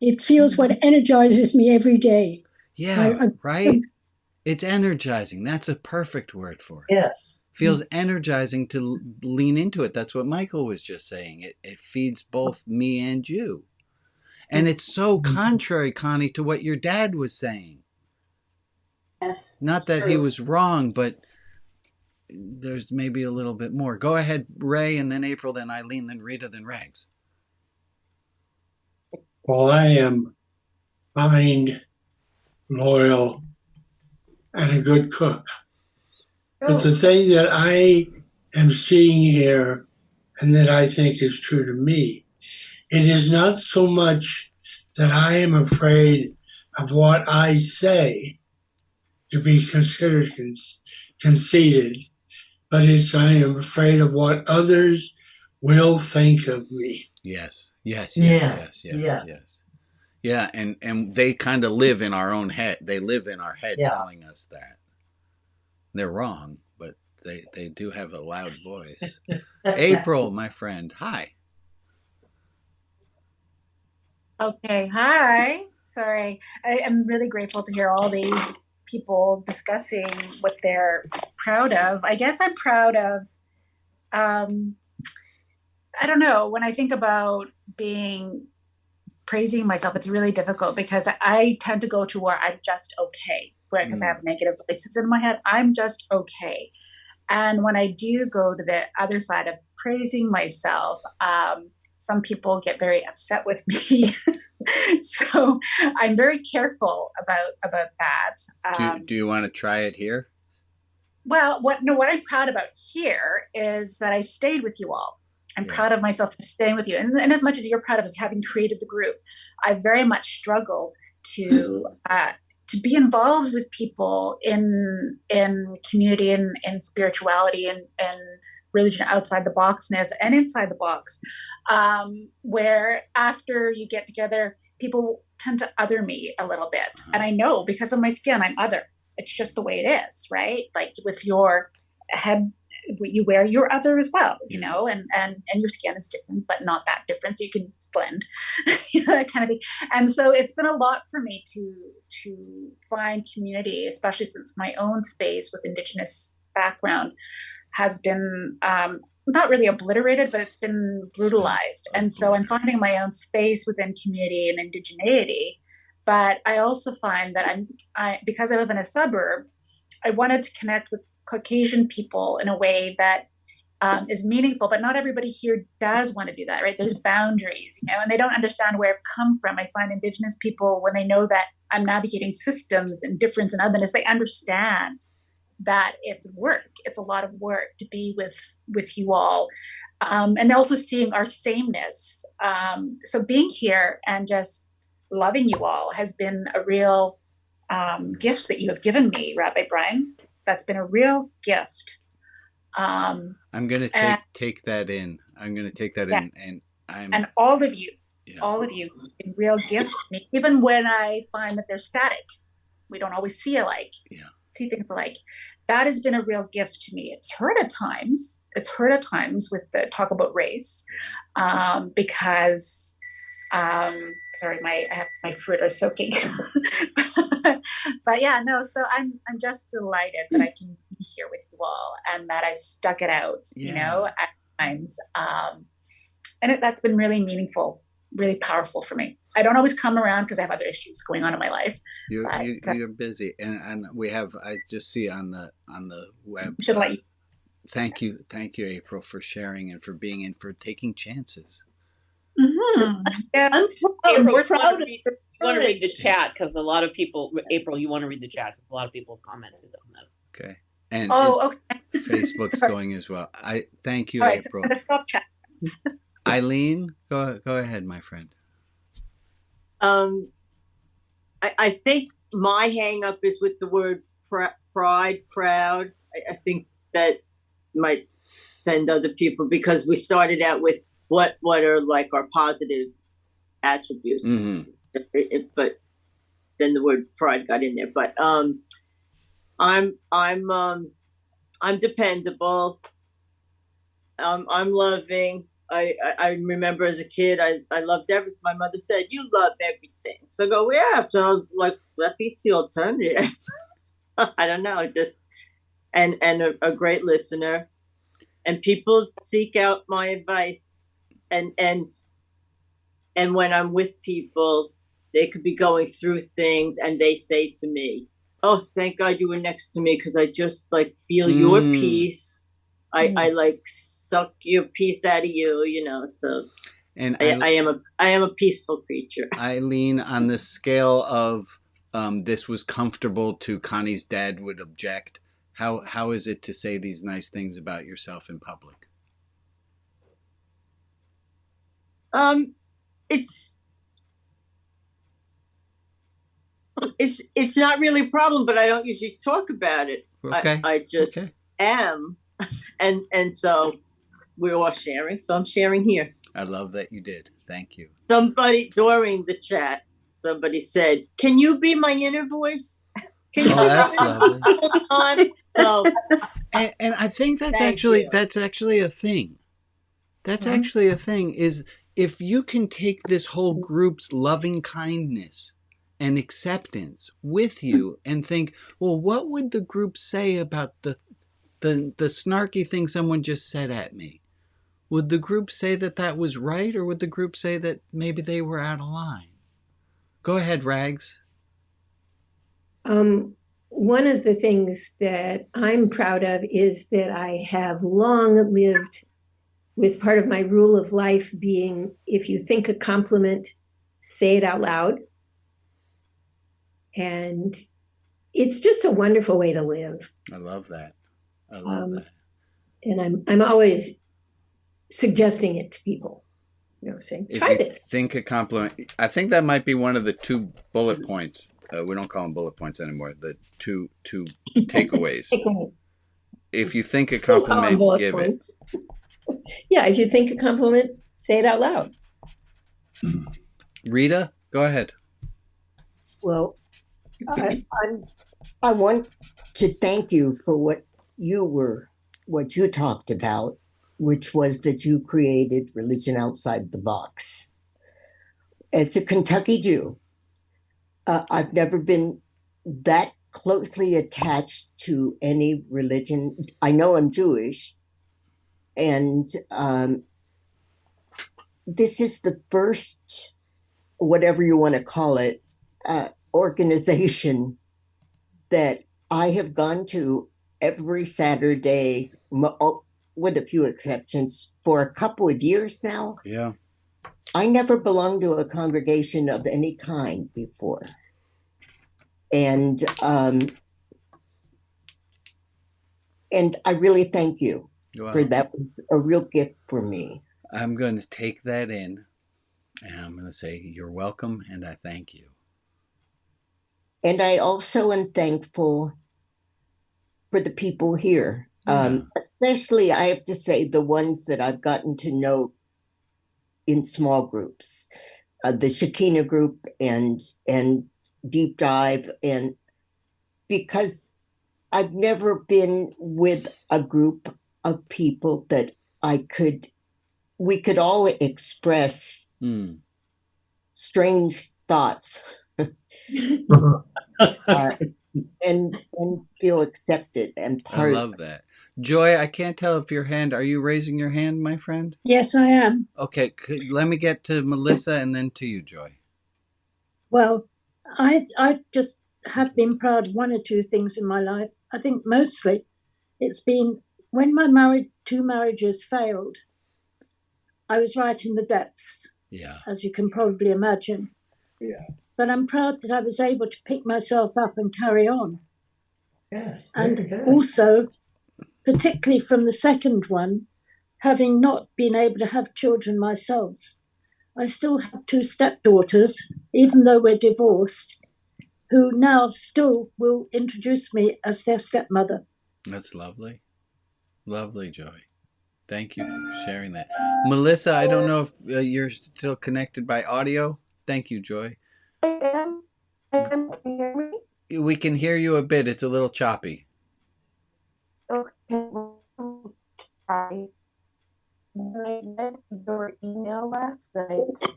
[SPEAKER 16] It feels what energizes me every day.
[SPEAKER 1] Yeah, right? It's energizing. That's a perfect word for it.
[SPEAKER 8] Yes.
[SPEAKER 1] Feels energizing to lean into it. That's what Michael was just saying. It feeds both me and you. And it's so contrary, Connie, to what your dad was saying.
[SPEAKER 12] Yes.
[SPEAKER 1] Not that he was wrong, but there's maybe a little bit more. Go ahead, Ray, and then April, then Eileen, then Rita, then Rags.
[SPEAKER 17] Well, I am kind, loyal, and a good cook. But the thing that I am seeing here and that I think is true to me, it is not so much that I am afraid of what I say to be considered conceited, but it's I am afraid of what others will think of me.
[SPEAKER 1] Yes. Yeah, and they kind of live in our own head. They live in our head telling us that. They're wrong, but they do have a loud voice. April, my friend, hi.
[SPEAKER 18] Okay, hi. Sorry. I'm really grateful to hear all these people discussing what they're proud of. I guess I'm proud of, I don't know, when I think about praising myself, it's really difficult because I tend to go to where I'm just okay, because I have negative voices in my head. I'm just okay. And when I do go to the other side of praising myself, some people get very upset with me. So I'm very careful about that.
[SPEAKER 1] Do you want to try it here?
[SPEAKER 18] Well, what I'm proud about here is that I stayed with you all. I'm proud of myself for staying with you. And as much as you're proud of having created the group, I very much struggled to be involved with people in community and spirituality and religion outside the boxness and inside the box, where after you get together, people tend to other me a little bit. And I know because of my skin, I'm other. It's just the way it is, right? Like with your head, you wear your other as well, you know, and your skin is different, but not that different. So you can blend, you know, that kind of thing. And so it's been a lot for me to find community, especially since my own space with Indigenous background has been not really obliterated, but it's been brutalized. And so I'm finding my own space within community and indigeneity. But I also find that because I live in a suburb, I wanted to connect with Caucasian people in a way that is meaningful, but not everybody here does want to do that, right? There's boundaries, you know, and they don't understand where I've come from. I find Indigenous people, when they know that I'm navigating systems and difference and otherness, they understand that it's work. It's a lot of work to be with you all. And also seeing our sameness. So being here and just loving you all has been a real gift that you have given me, Rabbi Brian. That's been a real gift.
[SPEAKER 1] I'm going to take that in. I'm going to take that in. And
[SPEAKER 18] all of you, in real gifts to me, even when I find that they're static. We don't always see alike. Yeah. See things alike. That has been a real gift to me. It's hurt at times. With the talk about race, because sorry, my fruit are soaking. But yeah, no. So I'm just delighted that I can be here with you all and that I've stuck it out. You know, at times, and that's been really meaningful, really powerful for me. I don't always come around because I have other issues going on in my life.
[SPEAKER 1] You're busy, and we have. I just see on the web. Thank you, April, for sharing and for being in, for taking chances.
[SPEAKER 18] Mm-hmm. Yeah.
[SPEAKER 19] April, you want to read the chat because a lot of people. April, you want to read the chat because a lot of people commented on this.
[SPEAKER 1] Okay, and
[SPEAKER 18] okay.
[SPEAKER 1] Facebook's going as well. I thank you,
[SPEAKER 18] all right,
[SPEAKER 1] April.
[SPEAKER 18] So I'm gonna stop chat.
[SPEAKER 1] Eileen, go ahead, my friend.
[SPEAKER 20] I think my hang up is with the word pride, proud. I think that might send other people, because we started out with what are like our positive attributes, but then the word pride got in there. But I'm dependable. I'm loving. I remember as a kid, I loved everything. My mother said, "You love everything." So I go, yeah. So like, that beats the alternative. I don't know, just and a great listener, and people seek out my advice, and when I'm with people, they could be going through things, and they say to me, "Oh, thank God you were next to me, because I just like feel your peace. I like suck your peace out of you, you know." So, and I am a peaceful creature.
[SPEAKER 1] Eileen, on the scale of this was comfortable to Connie's dad would object, how is it to say these nice things about yourself in public?
[SPEAKER 20] It's not really a problem, but I don't usually talk about it. Okay. I just am. And so we're all sharing. So I'm sharing here.
[SPEAKER 1] I love that you did. Thank you.
[SPEAKER 20] Somebody during the chat, somebody said, "Can you be my inner voice?" Can you
[SPEAKER 1] that's lovely.
[SPEAKER 20] So
[SPEAKER 1] and I think that's actually a thing. That's actually a thing, is if you can take this whole group's loving kindness and acceptance with you and think, well, what would the group say about the snarky thing someone just said at me? Would the group say that was right, or would the group say that maybe they were out of line? Go ahead, Rags.
[SPEAKER 16] One of the things that I'm proud of is that I have long lived with part of my rule of life being, if you think a compliment, say it out loud. And it's just a wonderful way to live.
[SPEAKER 1] I love that. I love that.
[SPEAKER 16] And I'm always
[SPEAKER 13] suggesting it to people. Saying,
[SPEAKER 1] If
[SPEAKER 13] try
[SPEAKER 1] you
[SPEAKER 13] this.
[SPEAKER 1] think a compliment, I think that might be one of the 2 bullet points. We don't call them bullet points anymore. The two takeaways. If you think a compliment, give
[SPEAKER 13] points. Yeah, if you think a compliment, say it out loud.
[SPEAKER 1] Rita, go ahead.
[SPEAKER 21] Well, I want to thank you for what you talked about, which was that you created religion outside the box. As a Kentucky Jew, I've never been that closely attached to any religion. I know I'm Jewish, and this is the first, whatever you want to call it, organization that I have gone to every Saturday, with a few exceptions, for a couple of years now.
[SPEAKER 1] Yeah.
[SPEAKER 21] I never belonged to a congregation of any kind before. And I really thank you for that. It was a real gift for me.
[SPEAKER 1] I'm going to take that in, and I'm going to say you're welcome, and I thank you.
[SPEAKER 21] And I also am thankful for the people here, especially, I have to say, the ones that I've gotten to know in small groups, the Shekinah group and Deep Dive, and because I've never been with a group of people that we could all express strange thoughts and feel accepted and part.
[SPEAKER 1] I love that. Joy, I can't tell if are you raising your hand, my friend?
[SPEAKER 16] Yes, I am.
[SPEAKER 1] Okay, let me get to Melissa and then to you, Joy.
[SPEAKER 16] Well, I just have been proud of 1 or 2 things in my life. I think mostly it's been when my 2 marriages failed, I was right in the depths.
[SPEAKER 1] Yeah.
[SPEAKER 16] As you can probably imagine.
[SPEAKER 8] Yeah.
[SPEAKER 16] But I'm proud that I was able to pick myself up and carry on.
[SPEAKER 8] Yes.
[SPEAKER 16] And also, particularly from the second one, having not been able to have children myself, I still have 2 stepdaughters, even though we're divorced, who now still will introduce me as their stepmother.
[SPEAKER 1] That's lovely. Lovely, Joy. Thank you for sharing that. Melissa, I don't know if you're still connected by audio. Thank you, Joy.
[SPEAKER 21] I am. Can you hear me?
[SPEAKER 1] We can hear you a bit. It's a little choppy.
[SPEAKER 21] Okay. I read your email last night.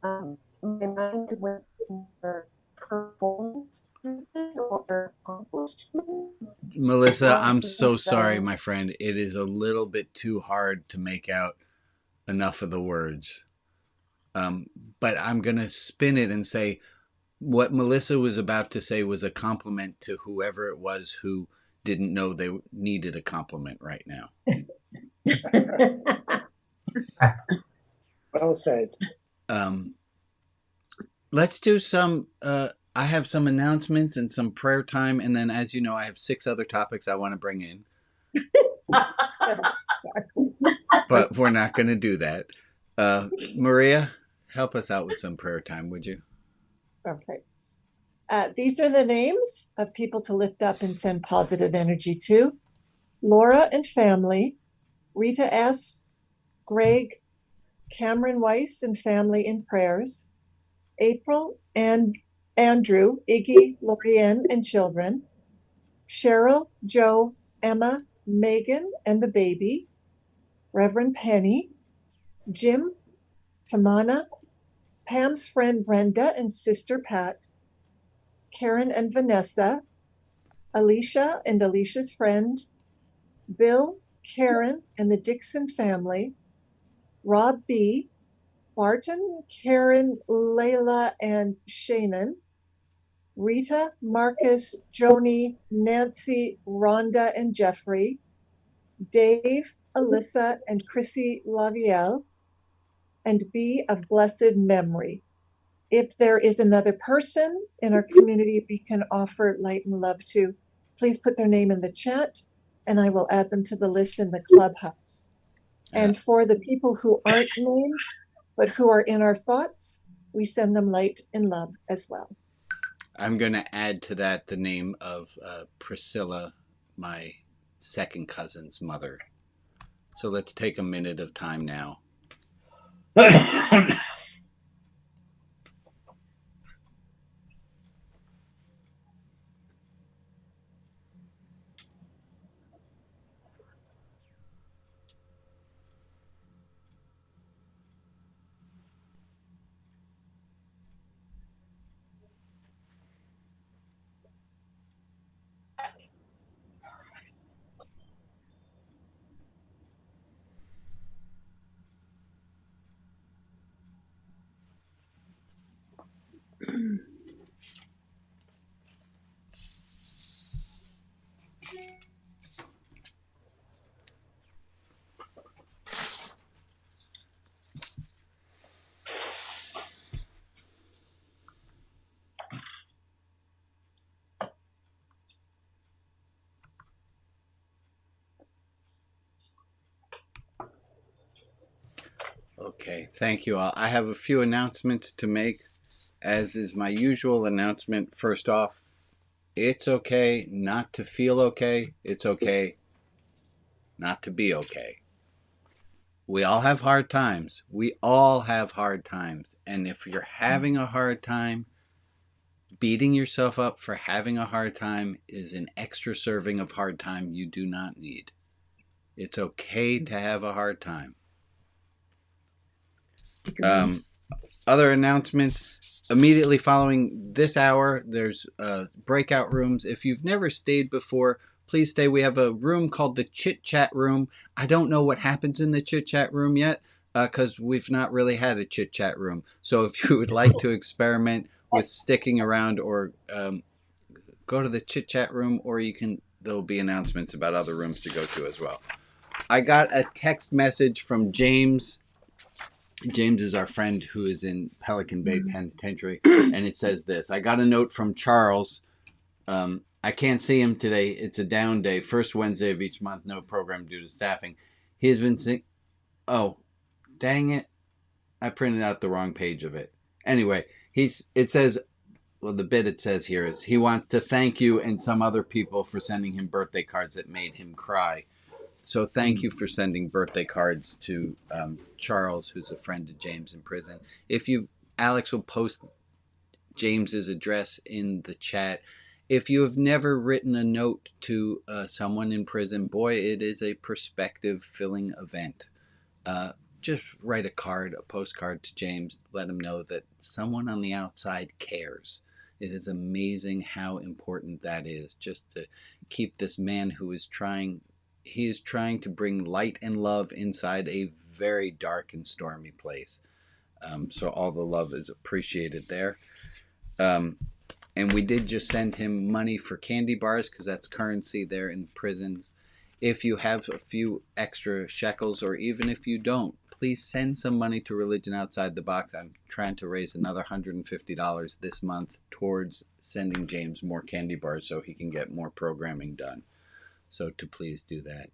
[SPEAKER 21] My mind went to performance or accomplishment.
[SPEAKER 1] Melissa, I'm so sorry, my friend. It is a little bit too hard to make out enough of the words. But I'm going to spin it and say what Melissa was about to say was a compliment to whoever it was who didn't know they needed a compliment right now.
[SPEAKER 10] Well said.
[SPEAKER 1] Let's do some, I have some announcements and some prayer time. And then, as you know, I have 6 other topics I want to bring in. But we're not going to do that. Maria, help us out with some prayer time, would you?
[SPEAKER 4] Okay. These are the names of people to lift up and send positive energy to. Laura and family, Rita S., Greg, Cameron Weiss and family in prayers, April and Andrew, Iggy, Lorianne and children, Cheryl, Joe, Emma, Megan and the baby, Reverend Penny, Jim, Tamana, Pam's friend Brenda and sister Pat, Karen and Vanessa, Alicia and Alicia's friend, Bill, Karen and the Dixon family, Rob B., Barton, Karen, Layla and Shannon, Rita, Marcus, Joni, Nancy, Rhonda and Jeffrey, Dave, Alyssa and Chrissy Lavielle, and B of blessed memory. If there is another person in our community we can offer light and love to, please put their name in the chat and I will add them to the list in the clubhouse. And for the people who aren't named, but who are in our thoughts, we send them light and love as well.
[SPEAKER 1] I'm going to add to that the name of Priscilla, my second cousin's mother. So let's take a minute of time now. Okay, thank you all. I have a few announcements to make, as is my usual announcement. First off, it's okay not to feel okay. It's okay not to be okay. We all have hard times. We all have hard times. And if you're having a hard time, beating yourself up for having a hard time is an extra serving of hard time you do not need. It's okay to have a hard time. Other announcements. Immediately following this hour, there's breakout rooms. If you've never stayed before, please stay. We have a room called the Chit Chat Room. I don't know what happens in the Chit Chat Room yet because we've not really had a Chit Chat Room. So if you would like to experiment with sticking around, or go to the Chit Chat Room, or there'll be announcements about other rooms to go to as well. I got a text message from James. James is our friend who is in Pelican Bay Penitentiary, and it says this. I got a note from Charles. I can't see him today. It's a down day. First Wednesday of each month. No program due to staffing. He's been sick. Oh, dang it. I printed out the wrong page of it. Anyway, it says, well, the bit it says here is he wants to thank you and some other people for sending him birthday cards that made him cry. So thank you for sending birthday cards to Charles, who's a friend of James in prison. Alex will post James's address in the chat. If you have never written a note to someone in prison, boy, it is a perspective-filling event. Just write a postcard to James. Let him know that someone on the outside cares. It is amazing how important that is, just to keep this man who is trying... He is trying to bring light and love inside a very dark and stormy place. So all the love is appreciated there. And we did just send him money for candy bars because that's currency there in prisons. If you have a few extra shekels, or even if you don't, please send some money to Religion Outside the Box. I'm trying to raise another $150 this month towards sending James more candy bars so he can get more programming done. So to please do that.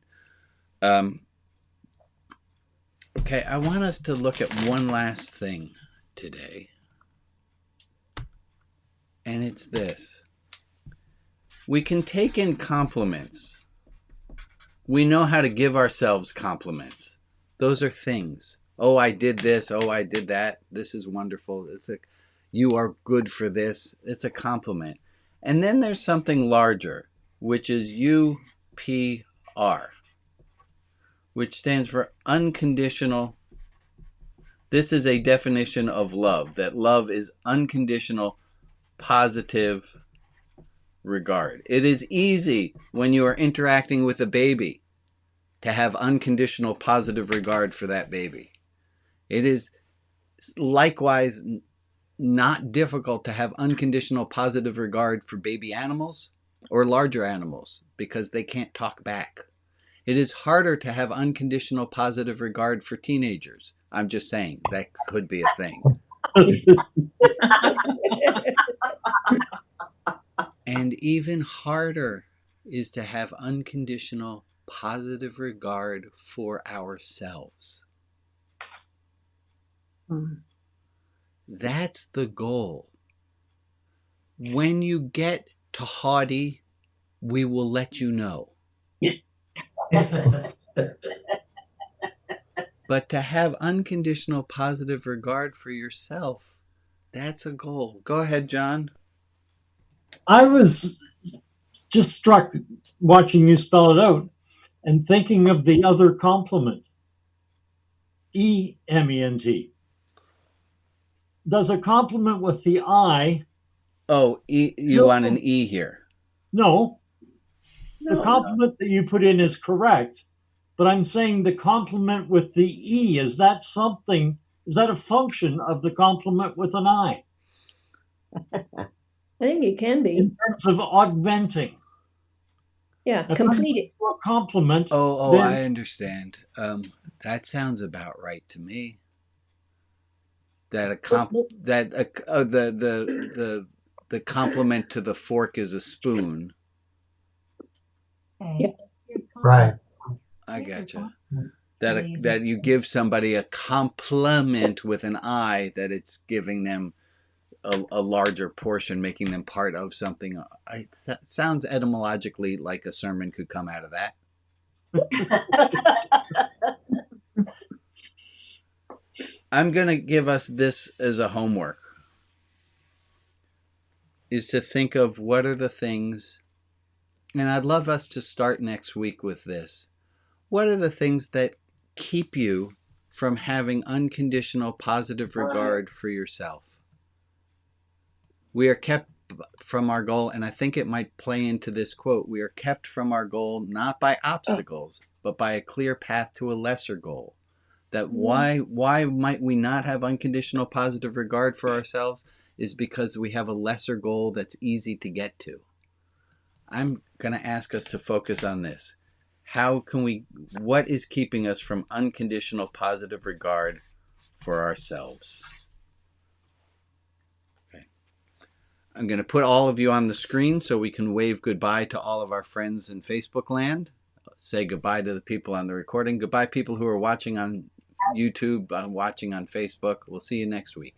[SPEAKER 1] Okay, I want us to look at one last thing today. And it's this. We can take in compliments. We know how to give ourselves compliments. Those are things. Oh, I did this. Oh, I did that. This is wonderful. You are good for this. It's a compliment. And then there's something larger, which is UPR, which stands for unconditional. This is a definition of love, that love is unconditional, positive regard. It is easy when you are interacting with a baby to have unconditional, positive regard for that baby. It is likewise not difficult to have unconditional, positive regard for baby animals or larger animals because they can't talk back. It is harder to have unconditional, positive regard for teenagers. I'm just saying that could be a thing. And even harder is to have unconditional, positive regard for ourselves. That's the goal. When you get to haughty, we will let you know. But to have unconditional positive regard for yourself, that's a goal. Go ahead, John.
[SPEAKER 7] I was just struck watching you spell it out and thinking of the other complement, E-M-E-N-T. Does a complement with the I...
[SPEAKER 1] Oh, you want an E here?
[SPEAKER 7] No. The complement that you put in is correct, but I'm saying the complement with the E, is that something, is that a function of the complement with an I?
[SPEAKER 6] I think it can be.
[SPEAKER 7] In terms of augmenting.
[SPEAKER 6] Yeah, completing.
[SPEAKER 7] A complement.
[SPEAKER 1] Oh, I understand. That sounds about right to me. That the complement to the fork is a spoon.
[SPEAKER 6] Yeah.
[SPEAKER 8] Right.
[SPEAKER 1] I gotcha. That you give somebody a compliment with an I, that it's giving them a larger portion, making them part of something. It sounds etymologically like a sermon could come out of that. I'm going to give us this as a homework, is to think of what are the things, and I'd love us to start next week with this. What are the things that keep you from having unconditional positive regard for yourself? We are kept from our goal, and I think it might play into this quote, we are kept from our goal not by obstacles, but by a clear path to a lesser goal. That why might we not have unconditional positive regard for ourselves is because we have a lesser goal that's easy to get to. I'm going to ask us to focus on this. What is keeping us from unconditional positive regard for ourselves? Okay. I'm going to put all of you on the screen so we can wave goodbye to all of our friends in Facebook land. Say goodbye to the people on the recording. Goodbye, people who are watching on YouTube, watching on Facebook. We'll see you next week.